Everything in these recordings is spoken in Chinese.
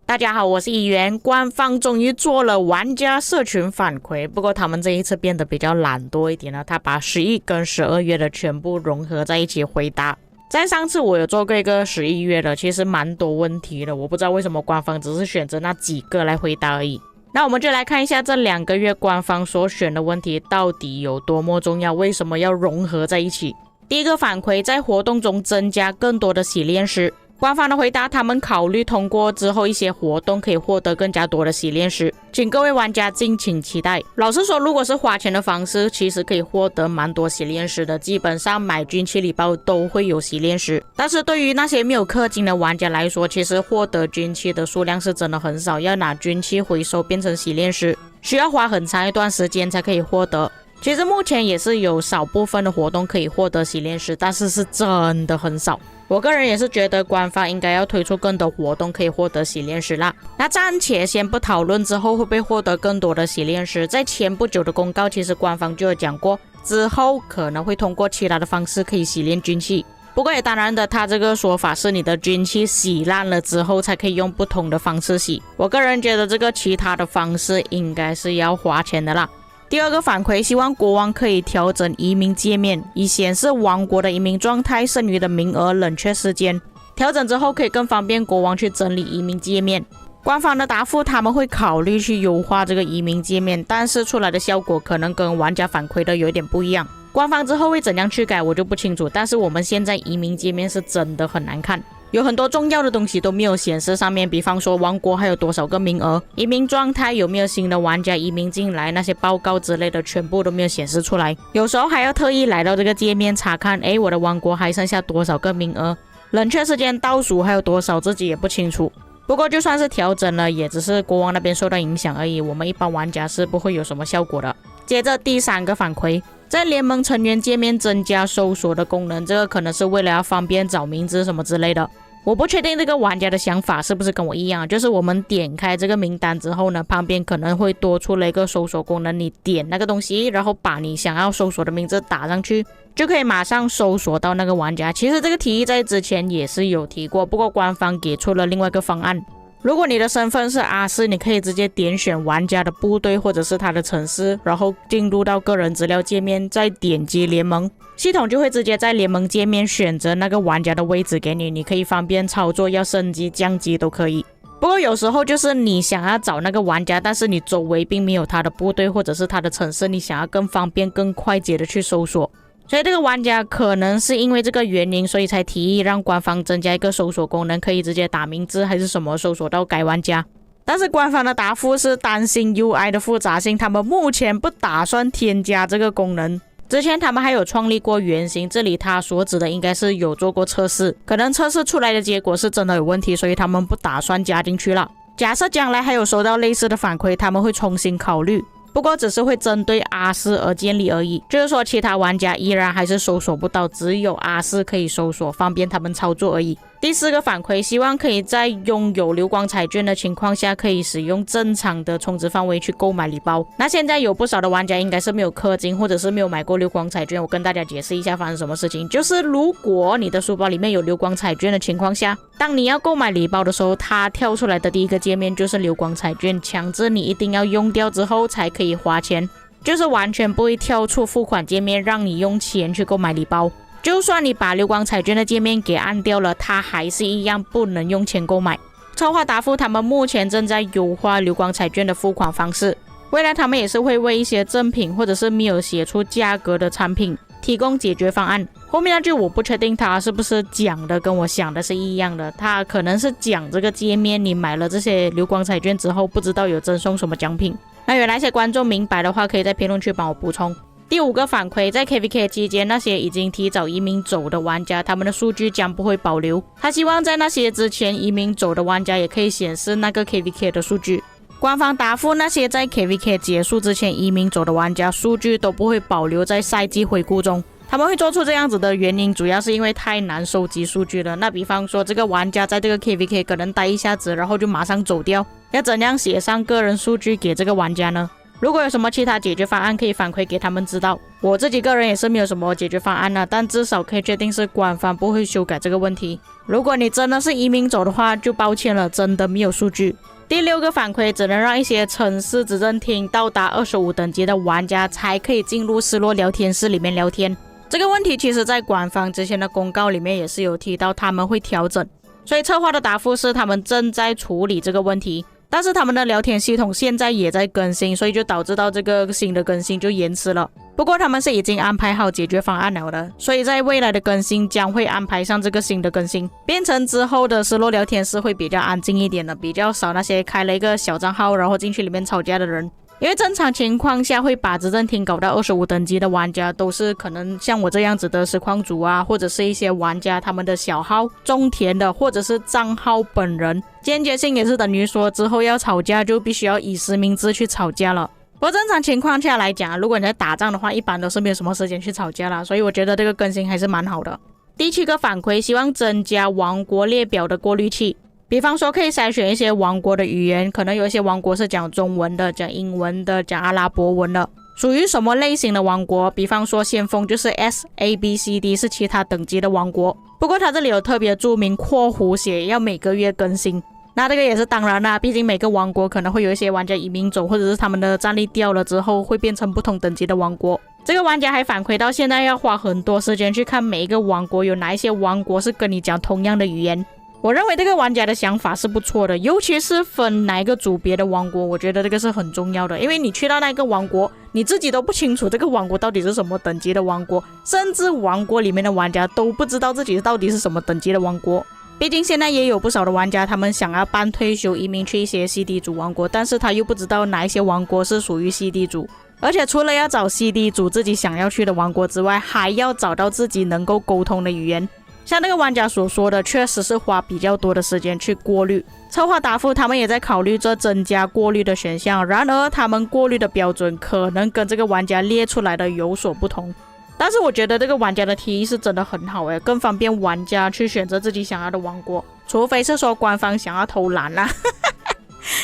大家好，我是议员。官方终于做了玩家社群反馈，不过他们这一次变得比较懒惰一点了，他把11跟12月的全部融合在一起回答。在上次我有做过一个11月的，其实蛮多问题的，我不知道为什么官方只是选择那几个来回答而已。那我们就来看一下这2个月官方所选的问题到底有多么重要，为什么要融合在一起。第一个反馈，在活动中增加更多的洗炼石。官方的回答，他们考虑通过之后一些活动可以获得更加多的洗炼石，请各位玩家敬请期待。老实说，如果是花钱的方式，其实可以获得蛮多洗炼石的，基本上买军器礼包都会有洗炼石。但是对于那些没有氪金的玩家来说，其实获得军器的数量是真的很少，要拿军器回收变成洗炼石，需要花很长一段时间才可以获得。其实目前也是有少部分的活动可以获得洗炼石，但是是真的很少。我个人也是觉得官方应该要推出更多活动可以获得洗炼石啦。那暂且先不讨论之后会不会获得更多的洗炼石，在前不久的公告其实官方就有讲过，之后可能会通过其他的方式可以洗炼军器。不过也当然的，他这个说法是你的军器洗烂了之后才可以用不同的方式洗。我个人觉得这个其他的方式应该是要花钱的啦。第二个反馈，希望国王可以调整移民界面，以显示王国的移民状态、剩余的名额、冷却时间。调整之后可以更方便国王去整理移民界面。官方的答复，他们会考虑去优化这个移民界面，但是出来的效果可能跟玩家反馈的有点不一样。官方之后会怎样去改我就不清楚，但是我们现在移民界面是真的很难看。有很多重要的东西都没有显示上面，比方说王国还有多少个名额，移民状态有没有新的玩家移民进来，那些报告之类的全部都没有显示出来。有时候还要特意来到这个界面查看，我的王国还剩下多少个名额，冷却时间倒数还有多少，自己也不清楚。不过就算是调整了，也只是国王那边受到影响而已，我们一般玩家是不会有什么效果的。接着第3个反馈，在联盟成员界面增加搜索的功能，这个可能是为了要方便找名字什么之类的。我不确定这个玩家的想法是不是跟我一样，就是我们点开这个名单之后呢，旁边可能会多出了一个搜索功能，你点那个东西，然后把你想要搜索的名字打上去，就可以马上搜索到那个玩家。其实这个提议在之前也是有提过，不过官方给出了另外一个方案。如果你的身份是阿斯，你可以直接点选玩家的部队或者是他的城市，然后进入到个人资料界面，再点击联盟，系统就会直接在联盟界面选择那个玩家的位置给你，你可以方便操作，要升级降级都可以。不过有时候就是你想要找那个玩家，但是你周围并没有他的部队或者是他的城市，你想要更方便更快捷的去搜索，所以这个玩家可能是因为这个原因，所以才提议让官方增加一个搜索功能，可以直接打名字还是什么搜索到该玩家。但是官方的答复是担心 UI 的复杂性，他们目前不打算添加这个功能。之前他们还有创立过原型，这里他所指的应该是有做过测试，可能测试出来的结果是真的有问题，所以他们不打算加进去了。假设将来还有收到类似的反馈，他们会重新考虑。不过只是会针对阿斯而建立而已，就是说其他玩家依然还是搜索不到，只有阿斯可以搜索，方便他们操作而已。第4个反馈，希望可以在拥有流光彩券的情况下，可以使用正常的充值范围去购买礼包。那现在有不少的玩家应该是没有氪金，或者是没有买过流光彩券。我跟大家解释一下发生什么事情，就是如果你的书包里面有流光彩券的情况下，当你要购买礼包的时候，它跳出来的第一个界面就是流光彩券，强制你一定要用掉之后才可以花钱，就是完全不会跳出付款界面让你用钱去购买礼包。就算你把流光彩券的界面给按掉了，它还是一样不能用钱购买。策划答复，他们目前正在优化流光彩券的付款方式，未来他们也是会为一些赠品或者是没有写出价格的产品提供解决方案。后面那句我不确定他是不是讲的跟我想的是一样的，他可能是讲这个界面你买了这些流光彩券之后不知道有赠送什么奖品。那有哪些观众明白的话，可以在评论区帮我补充。第5个反馈，在 KVK 期间，那些已经提早移民走的玩家，他们的数据将不会保留。他希望在那些之前移民走的玩家也可以显示那个 KVK 的数据。官方答复，那些在 KVK 结束之前移民走的玩家，数据都不会保留在赛季回顾中。他们会做出这样子的原因，主要是因为太难收集数据了。那比方说，这个玩家在这个 KVK 可能待一下子，然后就马上走掉，要怎样写上个人数据给这个玩家呢？如果有什么其他解决方案，可以反馈给他们知道。我自己个人也是没有什么解决方案了，但至少可以确定是官方不会修改这个问题。如果你真的是移民走的话，就抱歉了，真的没有数据。第6个反馈，只能让一些城市执政厅到达25等级的玩家才可以进入失落聊天室里面聊天。这个问题其实在官方之前的公告里面也是有提到他们会调整，所以策划的答复是他们正在处理这个问题。但是他们的聊天系统现在也在更新，所以就导致到这个新的更新就延迟了。不过他们是已经安排好解决方案了的，所以在未来的更新将会安排上这个新的更新，变成之后的失落聊天室会比较安静一点的，比较少那些开了一个小账号然后进去里面吵架的人。因为正常情况下会把执政厅搞到25等级的玩家都是可能像我这样子的实况主啊，或者是一些玩家他们的小号种田的，或者是账号本人，间接性也是等于说之后要吵架就必须要以实名制去吵架了。不过正常情况下来讲，如果你在打仗的话，一般都是没有什么时间去吵架啦，所以我觉得这个更新还是蛮好的。第7个反馈，希望增加王国列表的过滤器，比方说可以筛选一些王国的语言，可能有一些王国是讲中文的，讲英文的，讲阿拉伯文的，属于什么类型的王国，比方说先锋就是 S、A、B、C、D 是其他等级的王国，不过他这里有特别注明括弧写要每个月更新。那这个也是当然啦，毕竟每个王国可能会有一些玩家移民走，或者是他们的战力掉了之后会变成不同等级的王国。这个玩家还反馈到现在要花很多时间去看每一个王国有哪一些王国是跟你讲同样的语言。我认为这个玩家的想法是不错的，尤其是分哪一个组别的王国，我觉得这个是很重要的，因为你去到那个王国，你自己都不清楚这个王国到底是什么等级的王国，甚至王国里面的玩家都不知道自己到底是什么等级的王国。毕竟现在也有不少的玩家，他们想要半退休移民去一些 CD 组王国，但是他又不知道哪一些王国是属于 CD 组，而且除了要找 CD 组自己想要去的王国之外，还要找到自己能够沟通的语言。像那个玩家所说的，确实是花比较多的时间去过滤。策划答复他们也在考虑这增加过滤的选项，然而他们过滤的标准可能跟这个玩家列出来的有所不同。但是我觉得这个玩家的提议是真的很好更方便玩家去选择自己想要的王国，除非是说官方想要偷懒啦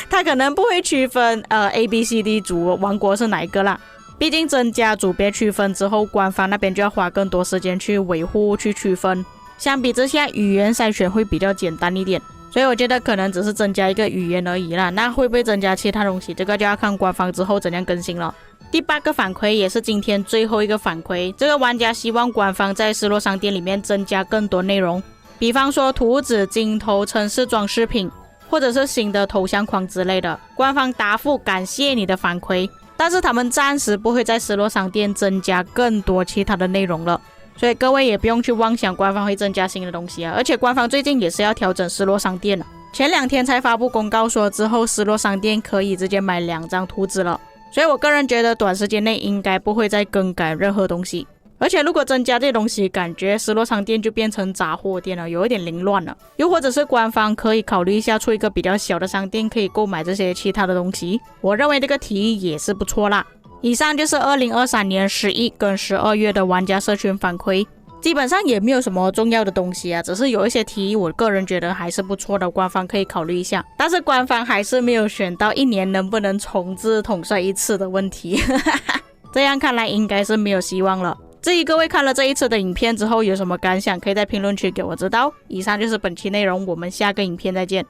他可能不会区分A、B、C、D 组王国是哪一个啦，毕竟增加组别区分之后，官方那边就要花更多时间去维护去区分，相比之下语言筛选会比较简单一点，所以我觉得可能只是增加一个语言而已啦，那会不会增加其他东西，这个就要看官方之后怎样更新了。第8个反馈，也是今天最后一个反馈，这个玩家希望官方在失落商店里面增加更多内容，比方说图纸、镜头、城市装饰品，或者是新的头像框之类的。官方答复感谢你的反馈，但是他们暂时不会在失落商店增加更多其他的内容了，所以各位也不用去妄想官方会增加新的东西而且官方最近也是要调整失落商店了，前2天才发布公告说之后失落商店可以直接买2张图纸了，所以我个人觉得短时间内应该不会再更改任何东西。而且如果增加这些东西，感觉失落商店就变成杂货店了，有一点凌乱了。又或者是官方可以考虑一下出一个比较小的商店，可以购买这些其他的东西，我认为这个提议也是不错啦。以上就是2023年11跟12月的玩家社群反馈，基本上也没有什么重要的东西只是有一些提议我个人觉得还是不错的，官方可以考虑一下。但是官方还是没有选到1年能不能重置统帅一次的问题这样看来应该是没有希望了。至于各位看了这一次的影片之后有什么感想，可以在评论区给我知道。以上就是本期内容，我们下个影片再见。